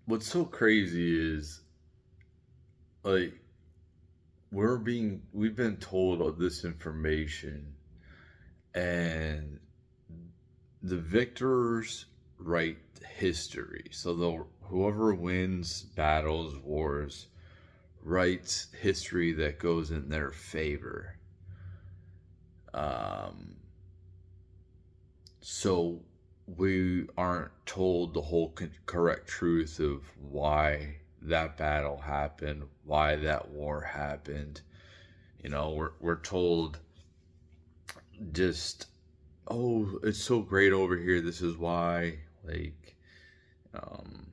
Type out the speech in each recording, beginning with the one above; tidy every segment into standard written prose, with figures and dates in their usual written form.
what's so crazy is like we've been told all this information, and the victors write history. So whoever wins battles, wars, writes history that goes in their favor. Um, so we aren't told the whole correct truth of why that battle happened, why that war happened. We're told just, oh, it's so great over here. This is why. Um,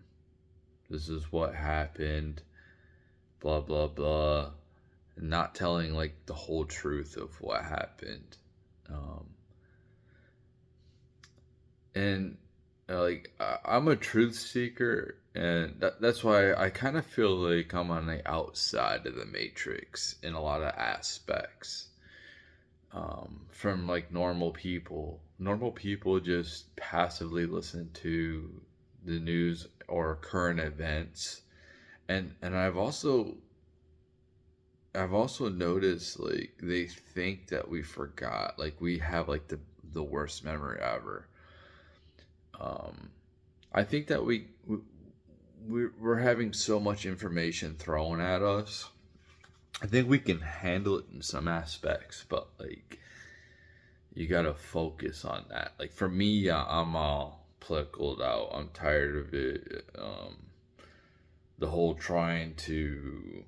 this is what happened. Blah blah blah. Not telling like the whole truth of what happened. Um, and I'm a truth seeker, and that's why I kind of feel like I'm on the outside of the matrix in a lot of aspects. From like normal people just passively listen to the news or current events, and I've also noticed like they think that we forgot, like we have like the worst memory ever. um I think that we're having so much information thrown at us. I think we can handle it in some aspects, but like you gotta focus on that. Like for me, I'm all political out. I'm tired of it. The whole trying to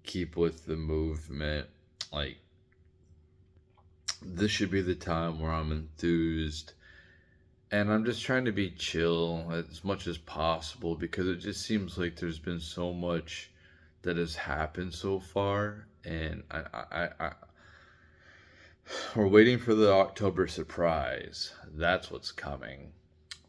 keep with the movement. Like this should be the time where I'm enthused, and I'm just trying to be chill as much as possible because it just seems like there's been so much that has happened so far, and we're waiting for the October surprise. That's what's coming.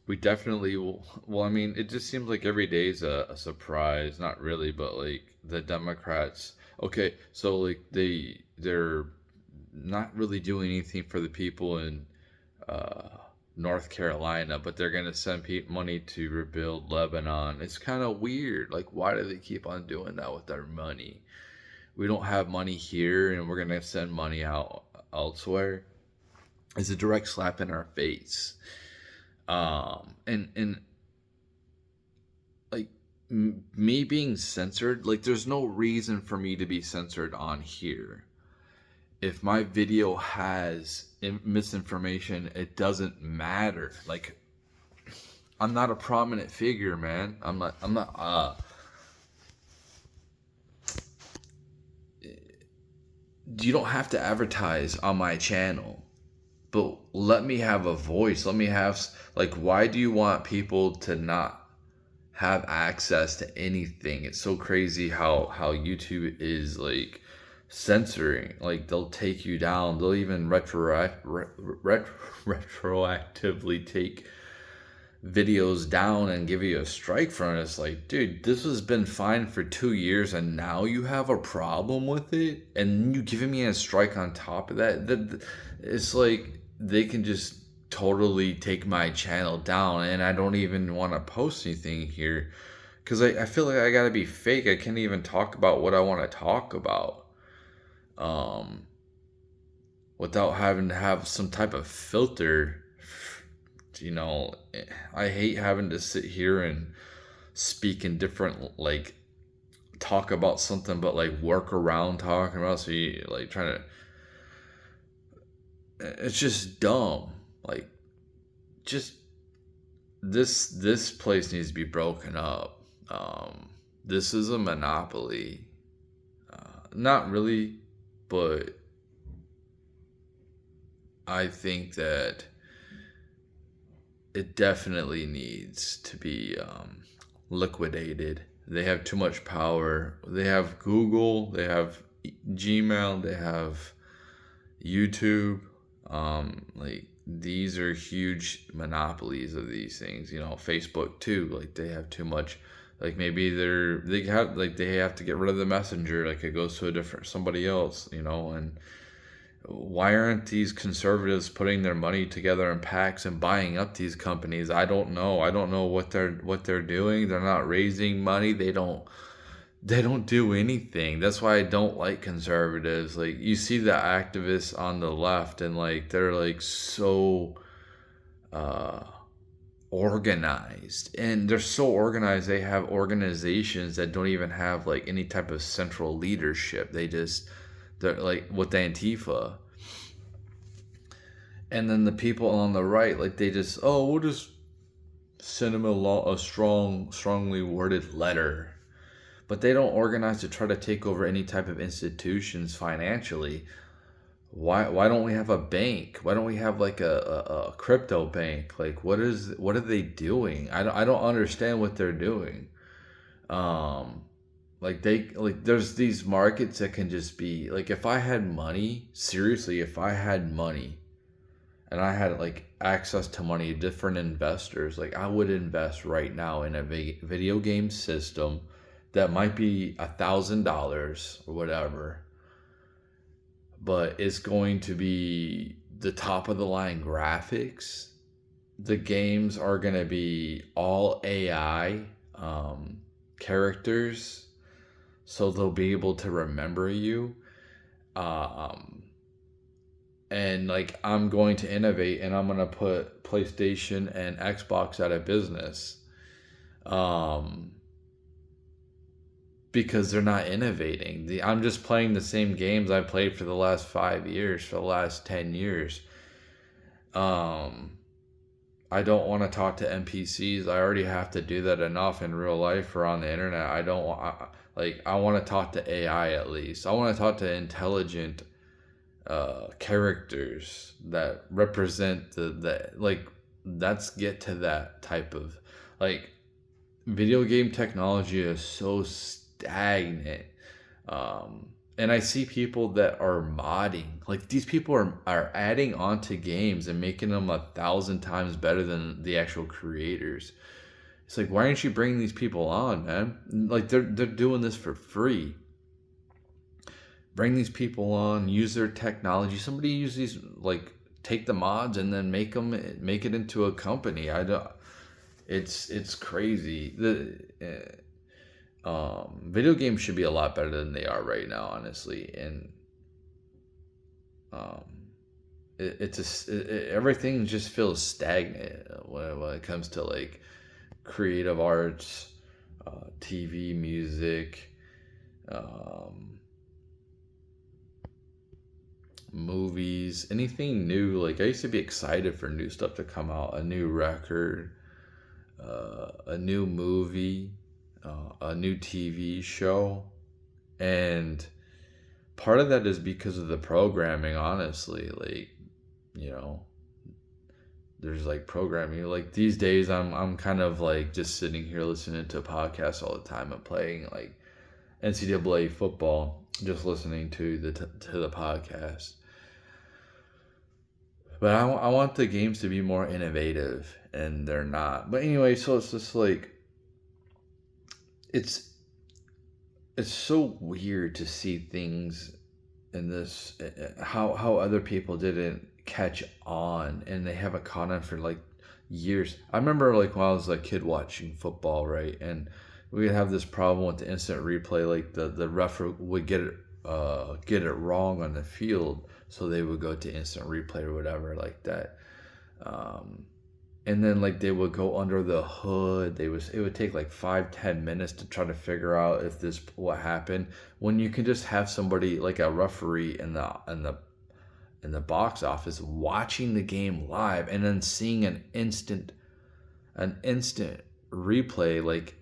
We definitely will. Well, I mean, it just seems like every day is a surprise. Not really, but like the Democrats. Okay, so like they're not really doing anything for the people in uh, North Carolina, but they're gonna send money to rebuild Lebanon. It's kind of weird. Like, why do they keep on doing that with their money? We don't have money here, and we're gonna send money out elsewhere. It's a direct slap in our face. And like me being censored, like there's no reason for me to be censored on here. If my video has misinformation, it doesn't matter. Like I'm not a prominent figure, man. I'm not you don't have to advertise on my channel. But let me have a voice. Let me have, like, why do you want people to not have access to anything? It's so crazy how YouTube is like censoring. Like they'll take you down. They'll even retroactively take videos down and give you a strike from it. It's like, dude, this has been fine for 2 years, and now you have a problem with it, and you giving me a strike on top of that. It's like they can just totally take my channel down, and I don't even want to post anything here because I feel like I gotta be fake. I can't even talk about what I want to talk about um, without having to have some type of filter. You know, I hate having to sit here and speak in different, like, talk about something, but like work around talking about. So you like trying to, it's just dumb. Like, just this place needs to be broken up. This is a monopoly. Not really, but I think that it definitely needs to be liquidated. They have too much power. They have Google, they have Gmail, they have YouTube. Like these are huge monopolies of these things. Facebook too. Like they have too much. Like maybe they have to get rid of the messenger. Like it goes to a different somebody else. And Why aren't these conservatives putting their money together in PACs and buying up these companies? I don't know. I don't know what they're doing. They're not raising money. They don't do anything. That's why I don't like conservatives. Like, you see the activists on the left, and like they're like so uh organized, and they're so organized. They have organizations that don't even have like any type of central leadership. They're like with the Antifa. And then the people on the right, like, they just, oh, we'll just send them a strongly worded letter. But they don't organize to try to take over any type of institutions financially. Why don't we have a bank? Why don't we have like a crypto bank? Like, what are they doing? I don't understand what they're doing. Um, like there's these markets that can just be like, if I had money, seriously, if I had money and I had like access to money, different investors, like I would invest right now in a video game system that might be $1,000 or whatever, but it's going to be the top of the line graphics. The games are going to be all AI characters, so they'll be able to remember you. Um, and like, I'm going to innovate, and I'm going to put PlayStation and Xbox out of business. Um, because they're not innovating. I'm just playing the same games I played for the last 5 years, for the last 10 years. Um, I don't want to talk to NPCs. I already have to do that enough in real life or on the internet. I don't want, like, I want to talk to AI at least. I want to talk to intelligent characters that represent the like, let's get to that type of, like, video game technology is so stagnant. And I see people that are modding. Like, these people are adding on to games and making them 1,000 times better than the actual creators. It's like, why aren't you bringing these people on, man? Like, they're doing this for free. Bring these people on, use their technology. Somebody use these, like, take the mods and then make it into a company. I don't. It's crazy. Video games should be a lot better than they are right now, honestly. And um, everything just feels stagnant when it comes to like creative arts, TV, music, um, movies, anything new. Like, I used to be excited for new stuff to come out, a new record, a new movie, a new TV show. And part of that is because of the programming, honestly. Like, you know, there's like programming. Like, these days, I'm kind of like just sitting here listening to podcasts all the time and playing like NCAA football, just listening to the podcast. But I want the games to be more innovative, and they're not. But anyway, so it's just like, it's it's so weird to see things in this, how other people didn't catch on, and they haven't caught on for like years. I remember like when I was a kid watching football, right? And we would have this problem with the instant replay. Like, the ref would get it wrong on the field, so they would go to instant replay or whatever like that. Um, and then like they would go under the hood. It would take like 5-10 minutes to try to figure out if this what happened, when you can just have somebody like a referee in the box office watching the game live, and then seeing an instant replay. Like,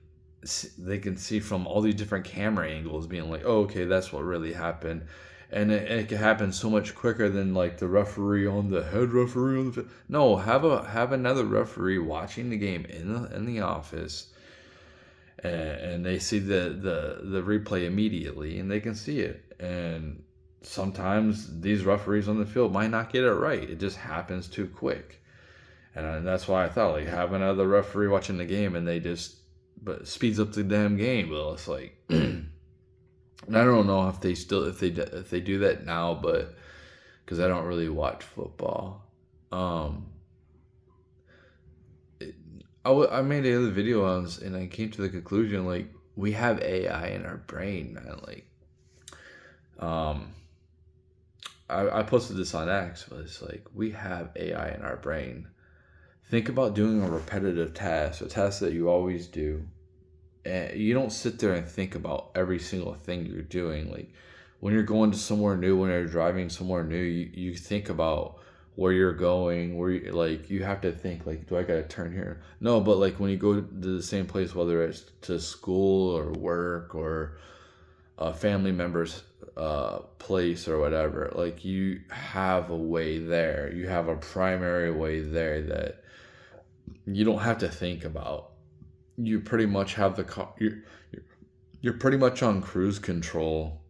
they can see from all these different camera angles, being like, oh, okay, that's what really happened. And it can happen so much quicker than like the head referee on the no, have another referee watching the game in the office, and they see the replay immediately, and they can see it. And sometimes these referees on the field might not get it right. It just happens too quick. And that's why I thought, like, have another referee watching the game, and but speeds up the damn game. Well, it's like, and I don't know if they do that now, but because I don't really watch football. Um, I made another video on this, and I came to the conclusion like we have AI in our brain, man. Like, um, I posted this on X, but it's like we have AI in our brain. Think about doing a repetitive task, a task that you always do, and you don't sit there and think about every single thing you're doing. Like when you're going to somewhere new, when you're driving somewhere new, you think about where you're going, where you, like you have to think like, do I gotta turn here? No, but like when you go to the same place, whether it's to school or work or a family member's place or whatever, like you have a way there. You have a primary way there that you don't have to think about. You pretty much have the car. You're pretty much on cruise control,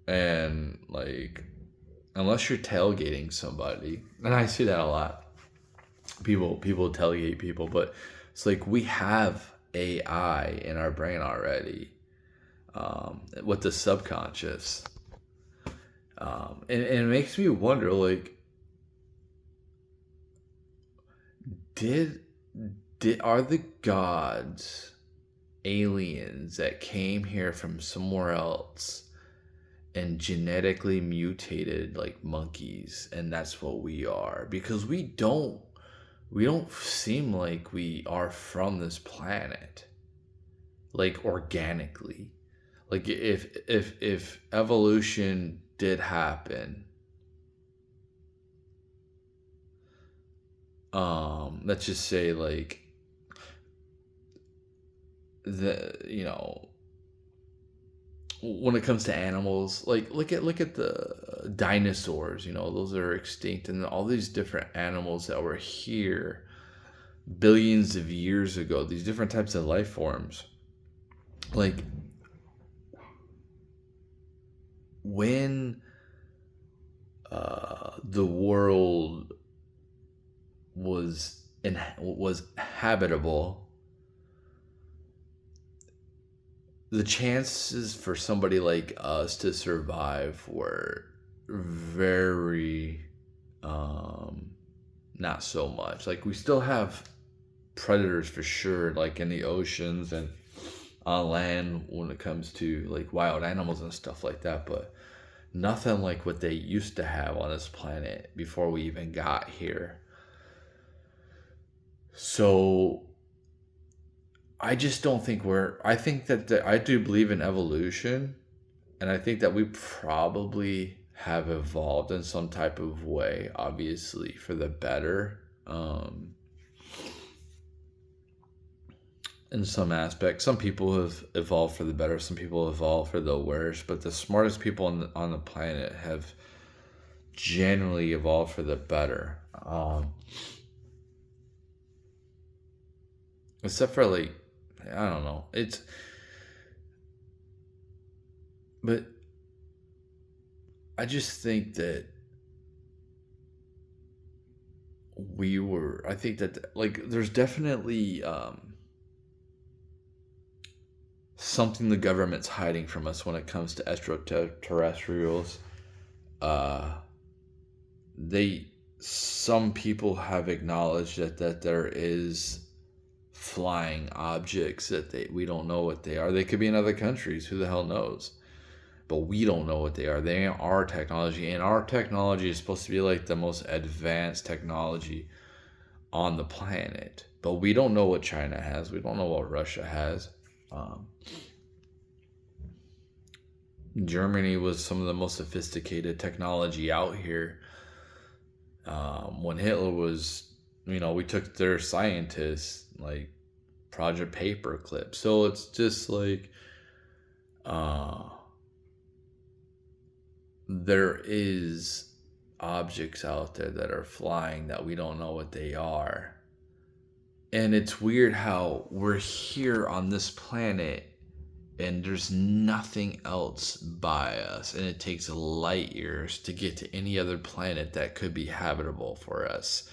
and like unless you're tailgating somebody, and I see that a lot. People tailgate people, but it's like we have AI in our brain already, with the subconscious, and it makes me wonder, like, did are the gods aliens that came here from somewhere else and genetically mutated like monkeys, and that's what we are? Because we don't seem like we are from this planet, like organically. Like if evolution did happen, let's just say like the when it comes to animals, like look at the dinosaurs, those are extinct, and all these different animals that were here billions of years ago, these different types of life forms. Like when the world was habitable, the chances for somebody like us to survive were very not so much. Like we still have predators for sure, like in the oceans and on land when it comes to like wild animals and stuff like that, but nothing like what they used to have on this planet before we even got here. So I just don't think I think that I do believe in evolution, and I think that we probably have evolved in some type of way, obviously for the better. In some aspects, some people have evolved for the better, some people evolved for the worse, but the smartest people on the planet have generally evolved for the better. Except for like, I don't know. But I just think that I think that like there's definitely something the government's hiding from us when it comes to extraterrestrials. Uh, some people have acknowledged that there is flying objects that we don't know what they are. They could be in other countries. Who the hell knows? But we don't know what they are. They are technology, and our technology is supposed to be like the most advanced technology on the planet. But we don't know what China has. We don't know what Russia has. Germany was some of the most sophisticated technology out here. When Hitler was, we took their scientists, like Project Paperclip. So it's just like, there is objects out there that are flying that we don't know what they are. And it's weird how we're here on this planet and there's nothing else by us, and it takes light years to get to any other planet that could be habitable for us,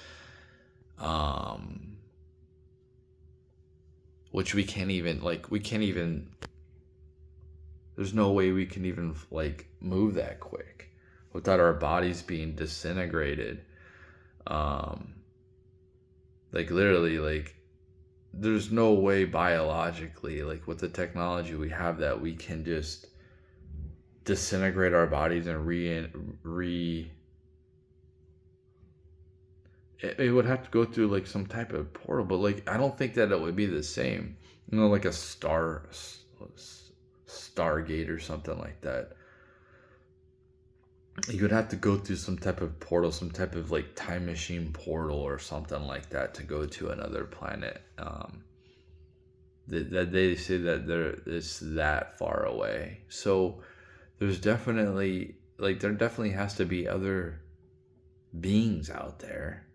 which we can't even there's no way we can even like move that quick. without our bodies being disintegrated. Um, like literally, like there's no way biologically, like with the technology we have, that we can just disintegrate our bodies and re it would have to go through like some type of portal, but like I don't think that it would be the same. Like a Stargate or something like that. You would have to go through some type of portal, some type of like time machine portal or something like that to go to another planet. That they say that it's that far away. So there's definitely there definitely has to be other beings out there.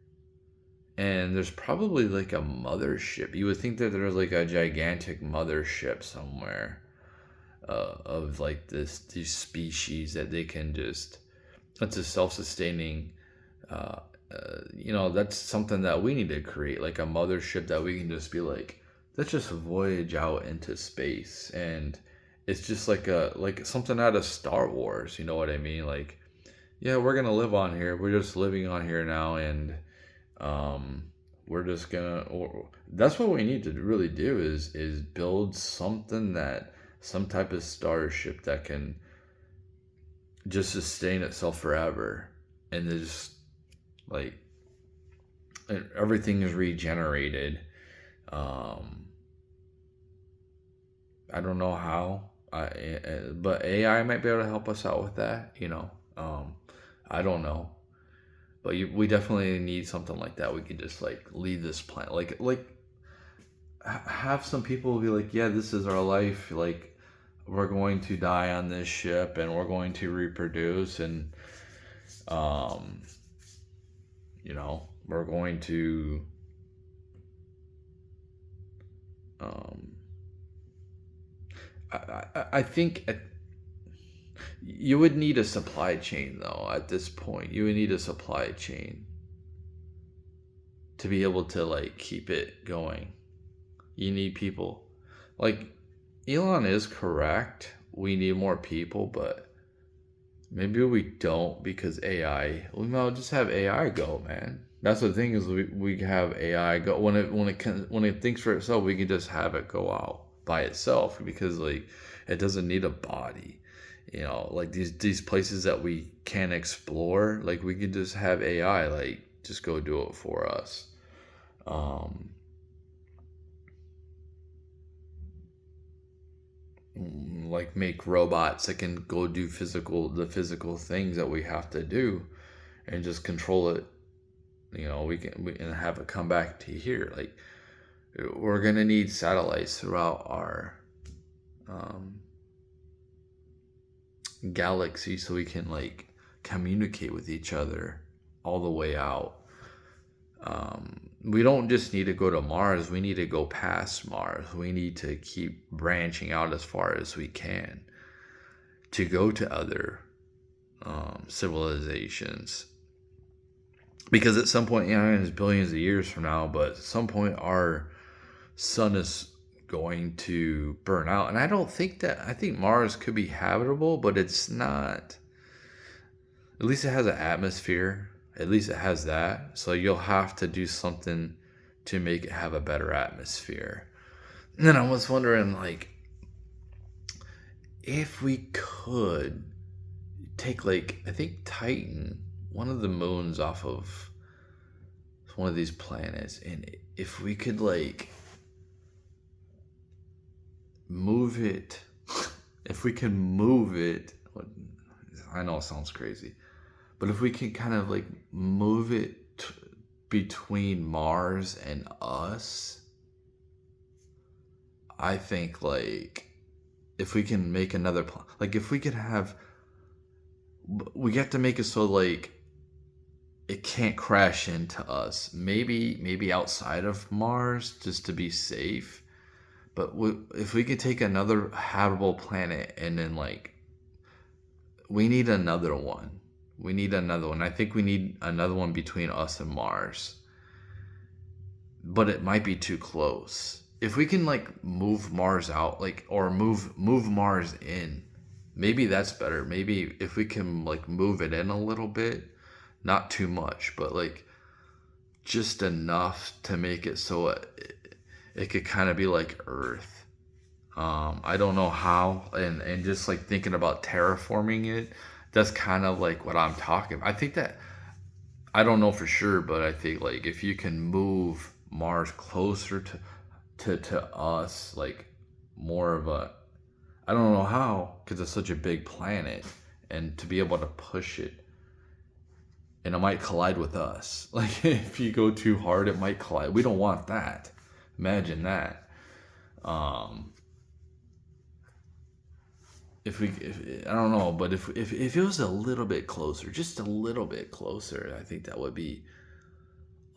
And there's probably like a mothership. You would think that there's like a gigantic mothership somewhere, of like these species that they can just, it's a self-sustaining, uh, that's something that we need to create, like a mothership that we can just be like, let's just voyage out into space. And it's just like something out of Star Wars, you know what I mean? Like, yeah, we're gonna live on here, we're just living on here now, and um we're just gonna, or that's what we need to really do, is build something, that some type of starship that can just sustain itself forever, and just like everything is regenerated. um I don't know how, but AI might be able to help us out with that. I don't know. But we definitely need something like that. We could just like leave this planet, have some people be like, yeah, this is our life. Like, we're going to die on this ship, and we're going to reproduce, and um, we're going to um, I think you would need a supply chain, though. At this point, you would need a supply chain to be able to like keep it going. You need people. Like, Elon is correct. We need more people, but maybe we don't, because AI. We might just have AI go, man. That's the thing, is we have AI go when it thinks for itself. We can just have it go out by itself, because like it doesn't need a body. Like these places that we can explore, like we could just have AI like just go do it for us. Um, like make robots that can go do the physical things that we have to do, and just control it. And have it come back to here. Like, we're gonna need satellites throughout our um, galaxy, so we can like communicate with each other all the way out. We don't just need to go to Mars, we need to go past Mars. We need to keep branching out as far as we can to go to other civilizations. Because at some point, it's billions of years from now, but at some point our sun is going to burn out. And I think Mars could be habitable, but it's not. At least it has an atmosphere. At least it has that. So you'll have to do something to make it have a better atmosphere. And then I was wondering, like, if we could take, like, I think Titan, one of the moons off of one of these planets, and if we could, like, move it, if we can move it, I know it sounds crazy, but if we can kind of like move it between Mars and us, I think like if we can make another like if we could have, we have to make it so like it can't crash into us. Maybe outside of Mars, just to be safe. But if we could take another habitable planet, and then like we need another one. We need another one. I think we need another one between us and Mars. But it might be too close. If we can like move Mars out, like, or move Mars in, Maybe that's better. Maybe if we can like move it in a little bit, not too much, but like just enough to make it so it could kind of be like Earth. I don't know how, and just like thinking about terraforming it, that's kind of like what I'm talking about. I think that I don't know for sure, but I think like if you can move Mars closer to us, like more of a, I don't know how, because it's such a big planet, and to be able to push it, and it might collide with us. Like if you go too hard, it might collide. We don't want that. Imagine that. Um, if I don't know, but if it was a little bit closer, just a little bit closer, I think that would be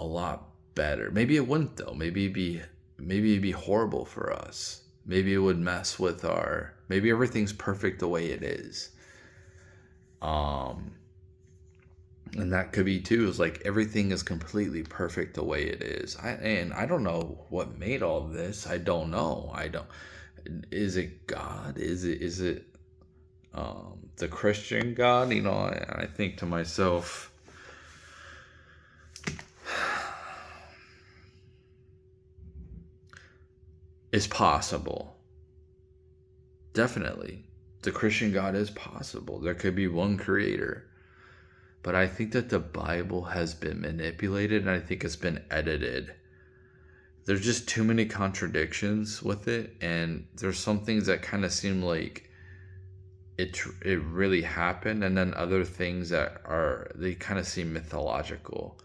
a lot better. Maybe it wouldn't though. Maybe it'd be horrible for us. Maybe it would mess with our. Maybe everything's perfect the way it is. Um, and that could be too. Is like everything is completely perfect the way it is. And I don't know what made all this. I don't know. I don't. Is it God? Is it the Christian God? I think to myself, it's possible. Definitely. The Christian God is possible. There could be one creator. But I think that the Bible has been manipulated and I think it's been edited. There's just too many contradictions with it, and there's some things that kind of seem like it really happened, and then other things that are, they kind of seem mythological.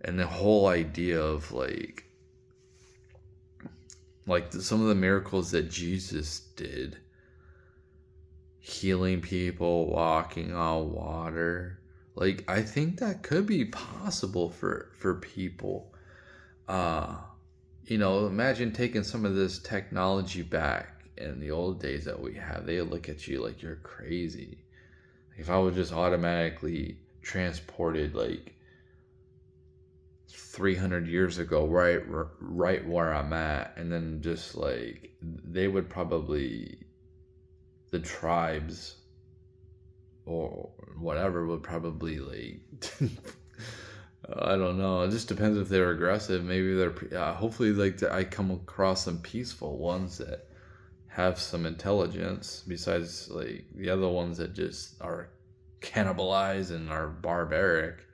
And the whole idea of like some of the miracles that Jesus did, healing people, walking on water. Like I think that could be possible for people. Uh Imagine taking some of this technology back in the old days that we have. They look at you like you're crazy. If I was just automatically transported like 300 years ago, right where I'm at, and then just like they would probably, the tribes or whatever would probably like I don't know. It just depends if they're aggressive. Maybe they're hopefully like I come across some peaceful ones that have some intelligence besides like the other ones that just are cannibalized and are barbaric.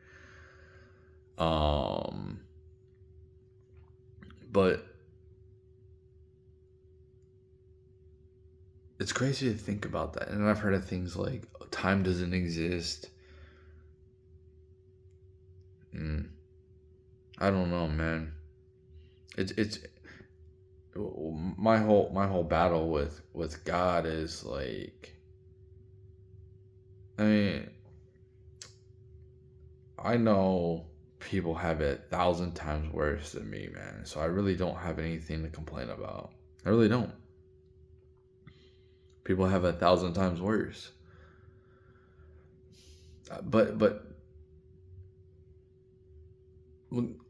Um, but it's crazy to think about that. And I've heard of things like time doesn't exist. Mm, I don't know, man. It's my whole battle with God is like, I mean, I know people have it 1,000 times worse than me, man. So I really don't have anything to complain about. I really don't. People have it 1,000 times worse. But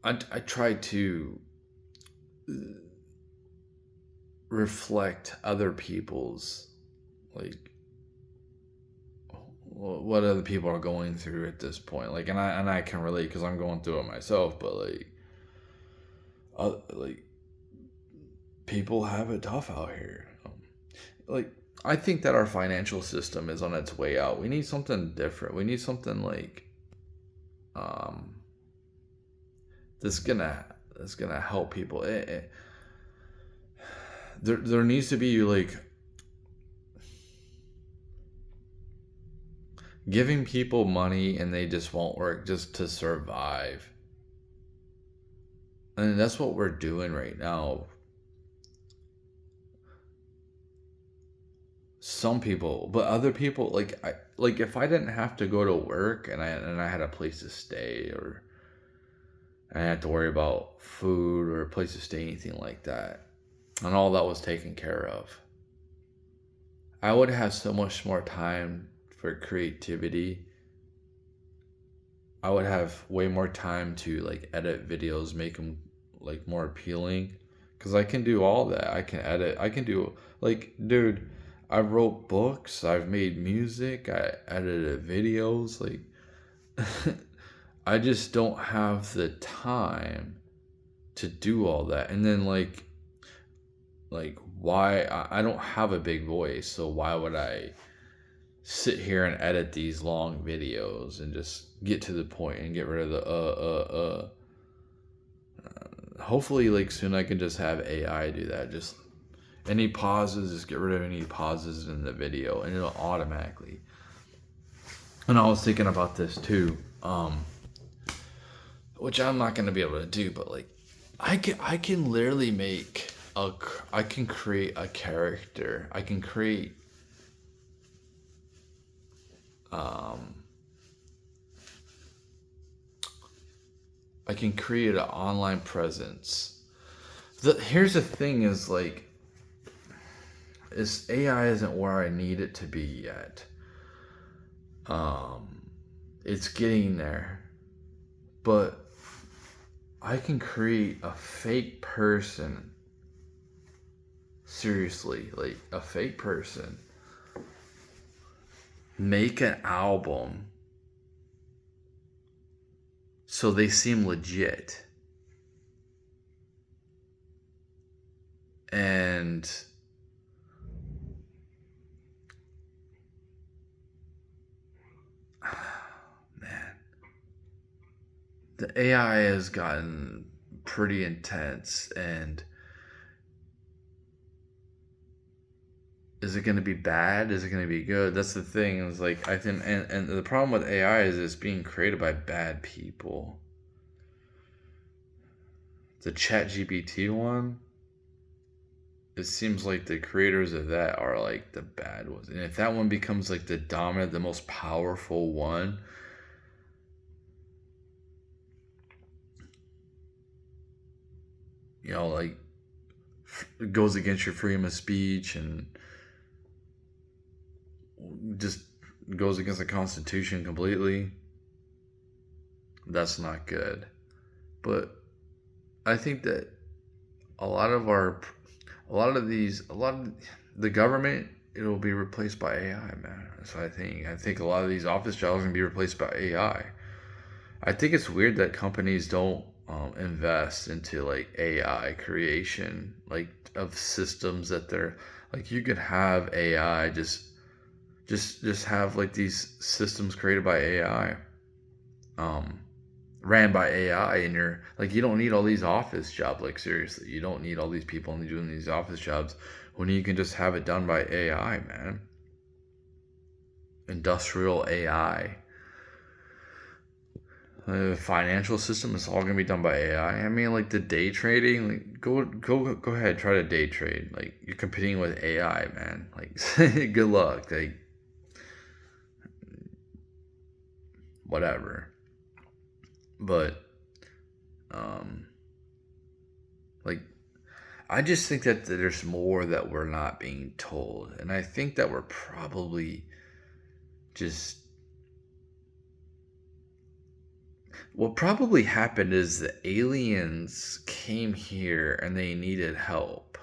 I try to reflect other people's, like, what other people are going through at this point. Like, and I can relate because I'm going through it myself. But like people have it tough out here. Like I think that our financial system is on its way out. We need something different. We need something like um that's gonna help people. There needs to be like giving people money and they just won't work just to survive. And that's what we're doing right now. Some people, but other people, like if I didn't have to go to work and I had a place to stay, or I didn't have to worry about food or a place to stay, anything like that, and all that was taken care of, I would have so much more time for creativity. I would have way more time to like edit videos, make them like more appealing, because I can do all that. I can edit. I can do, like, dude. I wrote books, I've made music, I edited videos, like I just don't have the time to do all that. And then like why I don't have a big voice, so why would I sit here and edit these long videos and just get to the point and get rid of the hopefully like soon I can just have AI do that. Just any pauses, just get rid of any pauses in the video and it'll automatically. And I was thinking about this too, which I'm not gonna be able to do, but like I can literally I can create a character. I can create um I can create an online presence. Here's the thing is like is AI isn't where I need it to be yet. Um it's getting there. But I can create a fake person. Seriously, like a fake person. Make an album so they seem legit. And man, the AI has gotten pretty intense, and is it going to be bad? Is it going to be good? That's the thing. Is like I think, and the problem with AI is it's being created by bad people. The ChatGPT one, it seems like the creators of that are like the bad ones. And if that one becomes like the dominant, the most powerful one, you know, like it goes against your freedom of speech and just goes against the Constitution completely, that's not good. But I think that a lot of our, a lot of the government, it'll be replaced by AI, man. So I think a lot of these office jobs are gonna be replaced by AI. I think it's weird that companies don't invest into like AI creation, like of systems that they're like you could have AI just have like these systems created by AI, um, ran by AI, and you're like you don't need all these office jobs. Like seriously, you don't need all these people only doing these office jobs when you can just have it done by AI, man. Industrial AI. The financial system is all gonna be done by AI. I mean, like the day trading, like go ahead, try to day trade. Like you're competing with AI, man. Like good luck. Like whatever. But um, like I just think that there's more that we're not being told, and I think that we're probably just what probably happened is the aliens came here and they needed help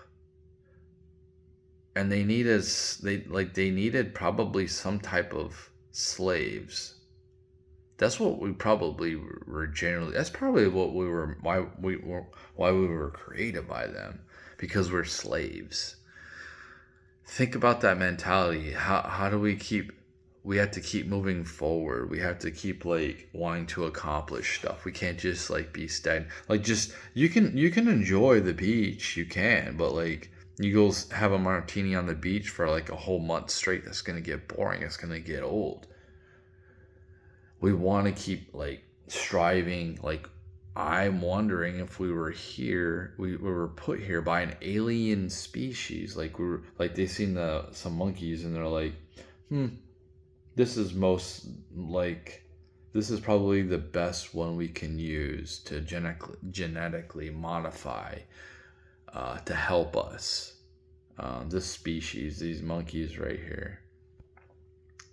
and they needed probably some type of slaves. That's what we probably were generally. That's probably what we were. Why we were created by them, because we're slaves. Think about that mentality. How do we keep? We have to keep moving forward. We have to keep like wanting to accomplish stuff. We can't just like be stagnant. Like just you can enjoy the beach, you can, but like you go have a martini on the beach for like a whole month straight. That's gonna get boring. It's gonna get old. We want to keep like striving. Like I'm wondering if we were here, we were put here by an alien species. Like we were like they seen the some monkeys and they're like, this is most like this is probably the best one we can use to genetically modify to help us. This species, these monkeys right here.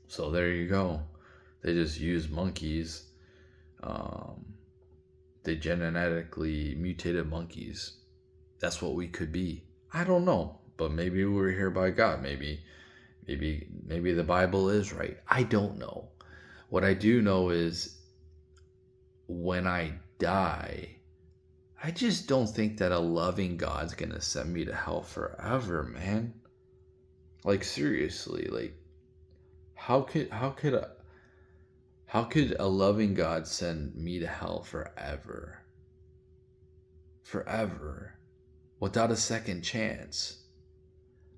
So there you go. They just use monkeys. Um, they genetically mutated monkeys. That's what we could be. I don't know, but maybe we were here by God. Maybe Maybe the Bible is right. I don't know. What I do know is when I die, I just don't think that a loving God's gonna send me to hell forever, man. Like seriously, like how could how could a, how could a loving God send me to hell forever? Forever without a second chance.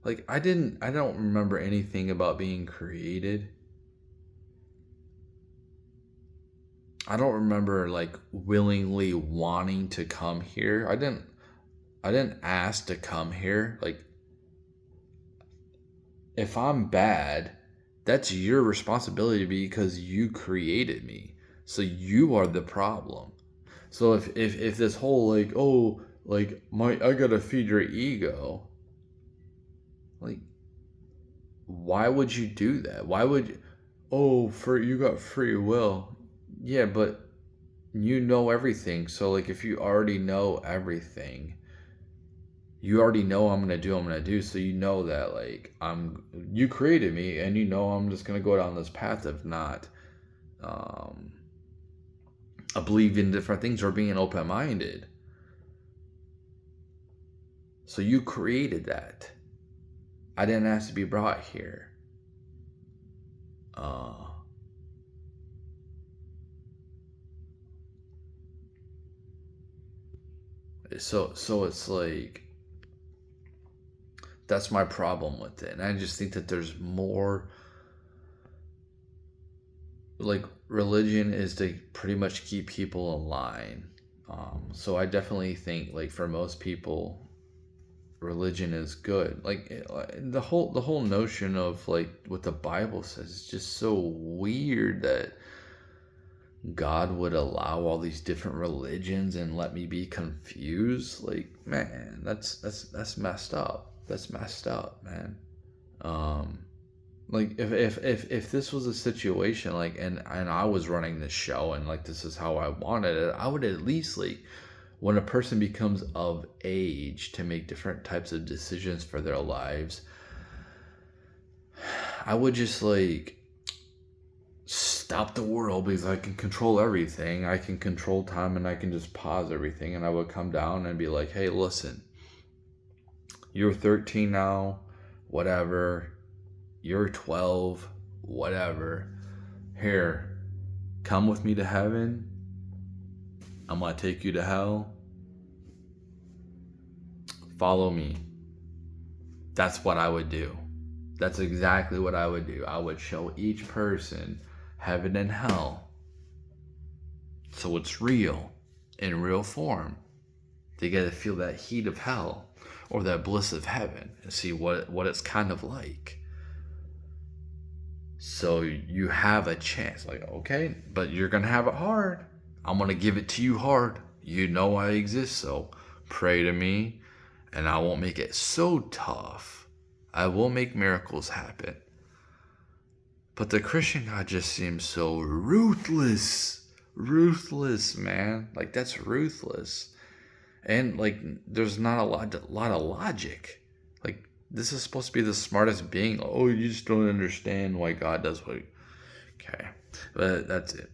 Like I don't remember anything about being created. I don't remember like willingly wanting to come here. I didn't ask to come here. Like if I'm bad, that's your responsibility because you created me. So you are the problem. So if this whole like, oh, like my I gotta feed your ego, like why would you do that? Why would oh for you got free will? Yeah, but you know everything. So like if you already know everything, you already know I'm gonna do. So you know that like you created me, and you know I'm just gonna go down this path of not um I believe in different things or being open minded. So you created that. I didn't ask to be brought here. Uh so it's like that's my problem with it. And I just think that there's more like religion is to pretty much keep people in line. So I definitely think like for most people, religion is good. Like the whole notion of like what the Bible says is just so weird that God would allow all these different religions and let me be confused. Like man, that's messed up. That's messed up, man. Um, like if this was a situation like and I was running this show and like this is how I wanted it, I would at least like when a person becomes of age to make different types of decisions for their lives, I would just like stop the world because I can control everything. I can control time and I can just pause everything, and I would come down and be like, "Hey, listen. You're 13 now, whatever. You're 12, whatever. Here, come with me to heaven. I'm going to take you to hell. Follow me." That's what I would do. That's exactly what I would do. I would show each person heaven and hell so it's real, in real form. They get to feel that heat of hell or that bliss of heaven and see what it's kind of like. So you have a chance. Like, okay, but you're going to have it hard. I'm going to give it to you hard. You know I exist, so pray to me, and I won't make it so tough. I will make miracles happen. But the Christian God just seems so ruthless. Ruthless, man. Like, that's ruthless. And, like, there's not a lot of logic. Like, this is supposed to be the smartest being. Oh, you just don't understand why God does what. Okay. But that's it.